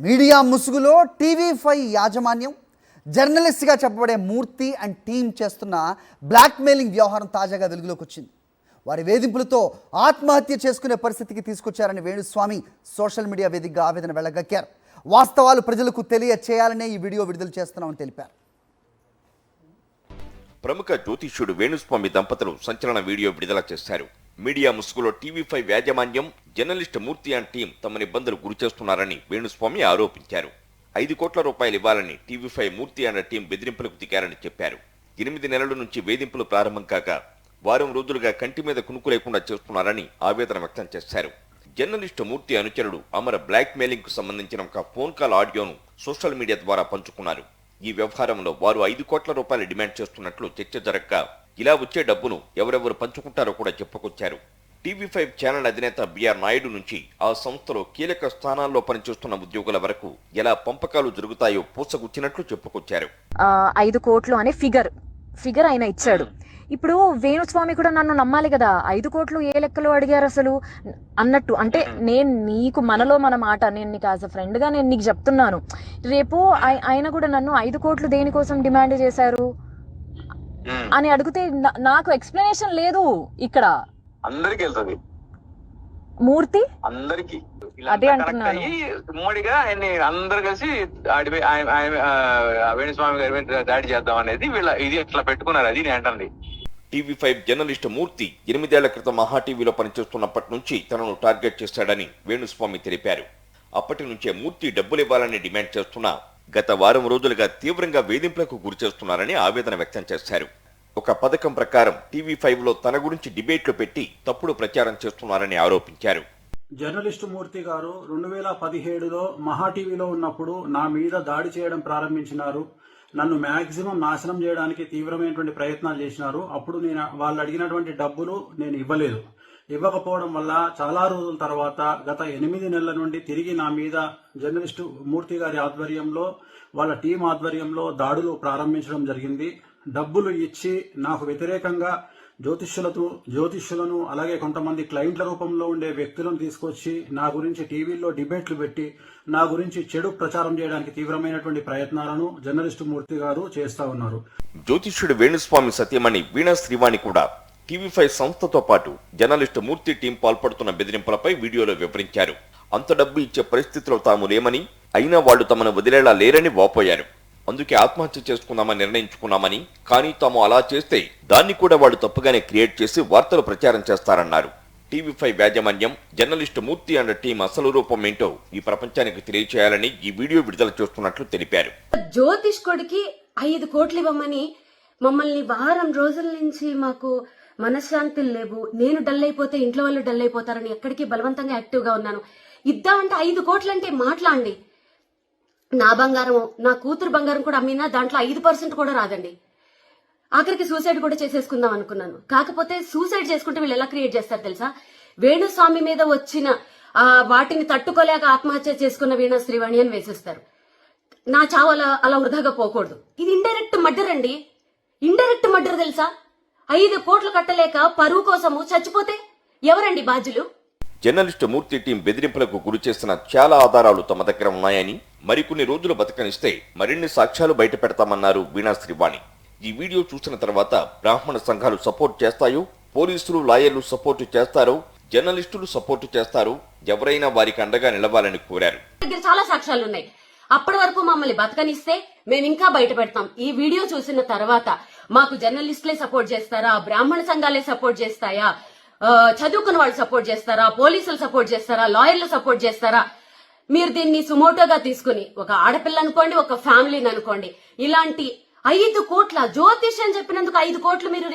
Media ముసుగులో TV5 యాజమాన్యం జర్నలిస్ట్గా చెప్పబడే మూర్తి అండ్ టీం చేస్తున్న బ్లాక్మెయిలింగ్ వ్యవహారం తాజాగా వెలుగులోకి వచ్చింది. వారి వేధింపులతో ఆత్మహత్య చేసుకునే పరిస్థితికి తీసుకొచ్చారని వేణుస్వామి సోషల్ మీడియా వేదికగా ఆవేదన వెళ్లగక్కారు. వాస్తవాలు ప్రజలకు తెలియచేయాలనే ఈ వీడియో విడుదల చేస్తున్నామని తెలిపారు. ప్రముఖ జ్యోతిష్యుడు వేణుస్వామి దంపతులు సంచలన వీడియో విడుదల చేశారు. మీడియా ముసుగులో టీవీ5 యాజమాన్యం జర్నలిస్ట్ మూర్తి అండ్ టీం తమని ఇబ్బందులు గురిచేస్తున్నారని వేణుస్వామి ఆరోపించారు. 5 కోట్ల రూపాయలు ఇవ్వాలని టీవీ5 మూర్తి అండ్ టీం బెదిరింపులకు దిగారని చెప్పారు. 8 నెలల నుంచి వేధింపులు ప్రారంభం కాక వారం రోజులుగా కంటి మీద కునుకు లేకుండా చేస్తున్నారని ఆవేదన వ్యక్తం చేశారు. జర్నలిస్టు మూర్తి అనుచరుడు అమర బ్లాక్ మెయిలింగ్ కు సంబంధించిన ఒక ఫోన్ కాల్ ఆడియోను సోషల్ మీడియా ద్వారా పంచుకున్నారు. ఈ వ్యవహారంలో వారు 5 కోట్ల రూపాయలు డిమాండ్ చేస్తున్నట్లు చర్చ జరగక ఇలా వచ్చే డబ్బును ఎవరెవరు పంచుకుంటారో కూడా చెప్పుకొచ్చారు. టీవీ5 ఛానల్ అధినేత బిఆర్ నాయుడు నుంచి ఆ సంస్థలో కీలక స్థానాల్లో పనిచేస్తున్న ఉద్యోగుల వరకు ఎలా పంపకాలు జరుగుతాయో పూసగుచ్చినట్లు చెప్పుకొచ్చారు. 5 కోట్లు అనే ఫిగర్ ఆయన ఇచ్చాడు. ఇప్పుడు వేణుస్వామి కూడా నన్ను నమ్మాలి కదా, 5 కోట్లు ఏ లెక్కలో అడిగారు అసలు అన్నట్టు. అంటే నేను నీకు మనలో మన మాట, నేను నీకు యాజ్ అ ఫ్రెండ్ గా నేను నీకు చెప్తున్నాను. రేపు ఆయన కూడా నన్ను 5 కోట్లు దేనికోసం డిమాండ్ చేశారు అని అడిగితే నాకు ఎక్స్ప్లెనేషన్ లేదు. ఇక్కడ అందరికి వెళ్తుంది మూర్తి అందరికి అదే అంటున్నాను. ఉమ్మడిగా ఆయన్ని అందరు కలిసి వేణుస్వామి గారి దాడి చేద్దాం అనేది ఇది ఇట్లా పెట్టుకున్నారు. అది నేను అంటుంది. టీవీ5 జర్నలిస్ట్ మూర్తి 8 ఏళ్ల క్రితం మహా టీవీలో పనిచేస్తున్నప్పటి నుంచి తనను టార్గెట్ చేశాడని వేణుస్వామి తెలిపారు. అప్పటి నుంచే మూర్తి డబ్బులివ్వాలని డిమాండ్ చేస్తున్నా గత వారం రోజులుగా తీవ్రంగా వేధింపులకు గురిచేస్తున్నారని ఆవేదన వ్యక్తం చేశారు. ఒక పథకం ప్రకారం టీవీ5లో తన గురించి డిబేట్లు పెట్టి తప్పుడు ప్రచారం చేస్తున్నారని ఆరోపించారు. జర్నలిస్టు మూర్తి గారు 2017లో మహా టీవీలో ఉన్నప్పుడు నా మీద దాడి చేయడం ప్రారంభించినారు. నన్ను మాక్సిమం నాశనం చేయడానికి తీవ్రమైనటువంటి ప్రయత్నాలు చేసినారు. అప్పుడు నేను వాళ్ళు అడిగినటువంటి డబ్బులు నేను ఇవ్వకపోవడం వల్ల చాలా రోజుల తర్వాత గత 8 నెలల నుండి తిరిగి నా మీద జర్నలిస్టు మూర్తి గారి ఆధ్వర్యంలో వాళ్ళ టీం ఆధ్వర్యంలో దాడులు ప్రారంభించడం జరిగింది. డబ్బులు ఇచ్చి నాకు వ్యతిరేకంగా జ్యోతిష్యులను అలాగే కొంతమంది క్లయింట్ల రూపంలో ఉండే వ్యక్తులను తీసుకొచ్చి నా గురించి టీవీలో డిబేట్లు పెట్టి నా గురించి చెడు ప్రచారం చేయడానికి తీవ్రమైనటువంటి ప్రయత్నాలను జర్నలిస్టు మూర్తి గారు చేస్తా ఉన్నారు. జ్యోతిష్యుడు వేణుస్వామి సత్యమణి వీణా శ్రీవాణి కూడా టీవీ5 సంస్థతో పాటు జర్నలిస్టు మూర్తి టీం పాల్పడుతున్న బెదిరింపులపై వీడియోలో వివరించారు. అంత డబ్బు ఇచ్చే పరిస్థితిలో తాము లేమని, అయినా వాళ్లు తమను వదిలేలా లేరని వాపోయారు. అందుకే ఆత్మహత్య చేసుకుందామని నిర్ణయించుకున్నామని, కానీ తాము అలా చేస్తే దాన్ని కూడా వాళ్లు తప్పుగానే క్రియేట్ చేసి వార్తలు ప్రచారం చేస్తారన్నారు. టీవీ5 యాజమాన్యం జర్నలిస్టు మూర్తి అండ్ టీం అసలు రూపం ఏంటో ఈ ప్రపంచానికి తెలియచేయాలని ఈ వీడియో విడుదల చేస్తున్నట్లు తెలిపారు. జ్యోతిష్కుడికి 5 కోట్లు ఇవ్వమని మమ్మల్ని వారం రోజుల నుంచి మాకు మనశ్శాంతులు లేవు, నేను డల్ అయిపోతే ఇంట్లో వాళ్ళు డల్ అయిపోతారని ఎక్కడికి బలవంతంగా యాక్టివ్ గా ఉన్నాను. ఇద్దామంటే 5 కోట్లు అంటే మాట్లాడండి. నా బంగారం, నా కూతురు బంగారం కూడా అమ్మినా దాంట్లో 5% కూడా రాదండి. ఆఖరికి సూసైడ్ కూడా చేసేసుకుందాం అనుకున్నాను. కాకపోతే సూసైడ్ చేసుకుంటే వీళ్ళు ఎలా క్రియేట్ చేస్తారు తెలుసా? వేణుస్వామి మీద వచ్చిన వాటిని తట్టుకోలేక ఆత్మహత్య చేసుకున్న వీణా శ్రీవాణి అని వేసేస్తారు. నా చావు అలా వృధాగా పోకూడదు. ఇది ఇండైరెక్ట్ మర్డర్ అండి. ఇండైరెక్ట్ మర్డర్ తెలుసా? 5 కోట్లు కట్టలేక పరువు కోసము చచ్చిపోతే ఎవరండి బాధ్యులు? జర్నలిస్టు మూర్తి టీం బెదిరింపులకు గురి చేసిన చాలా ఆధారాలు తమ దగ్గర ఉన్నాయని, మరికొన్ని రోజులు బతకనిస్తే మరిన్ని సాక్ష్యాలు బయట పెడతామన్నారు వీణా శ్రీవాణి. ఈ వీడియో చూసిన తర్వాత బ్రాహ్మణ సంఘాలు సపోర్ట్ చేస్తాయో, పోలీసులు లాయర్లు సపోర్టు చేస్తారో, జర్నలిస్టులు సపోర్టు చేస్తారో, ఎవరైనా వారికి అండగా నిలవాలని కోరారు. చాలా సాక్ష్యాలు ఉన్నాయి. అప్పటి వరకు మమ్మల్ని బతకనిస్తే మేము ఇంకా బయట పెడతాం. ఈ వీడియో చూసిన తర్వాత మాకు జర్నలిస్టులే సపోర్ట్ చేస్తారా, బ్రాహ్మణ సంఘాలే సపోర్ట్ చేస్తాయా, చదువుకున్న వాళ్ళు సపోర్ట్ చేస్తారా, పోలీసులు సపోర్ట్ చేస్తారా, లాయర్లు సపోర్ట్ చేస్తారా? మీరు దీన్ని సుమోటోగా తీసుకుని ఒక ఆడపిల్ల అనుకోండి, ఒక ఫ్యామిలీని అనుకోండి, ఇలాంటి 5 కోట్ల జ్యోతిష్యం చెప్పినందుకు 5 కోట్లు మీరు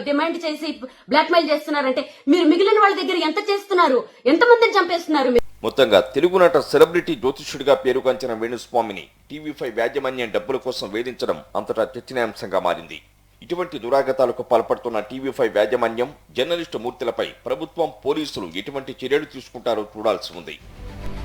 డిమాండ్ చేసి బ్లాక్మెయిల్ చేస్తున్నారంటే మీరు మిగిలిన వాళ్ళ దగ్గర ఎంత చేస్తున్నారు? ఎంతమందిని చంపేస్తున్నారు? మొత్తంగా తెలుగునాట సెలబ్రిటీ జ్యోతిష్యుడిగా పేరుగాంచిన వేణుస్వామిని టీవీ5 యాజమాన్యం డబ్బుల కోసం వేధించడం అంతటా చర్చనీయాంశంగా మారింది. ఇటువంటి దురాగతాలకు పాల్పడుతున్న టీవీ5 యాజమాన్యం జర్నలిస్టు మూర్తులపై ప్రభుత్వం, పోలీసులు ఎటువంటి చర్యలు తీసుకుంటారో చూడాల్సి ఉంది.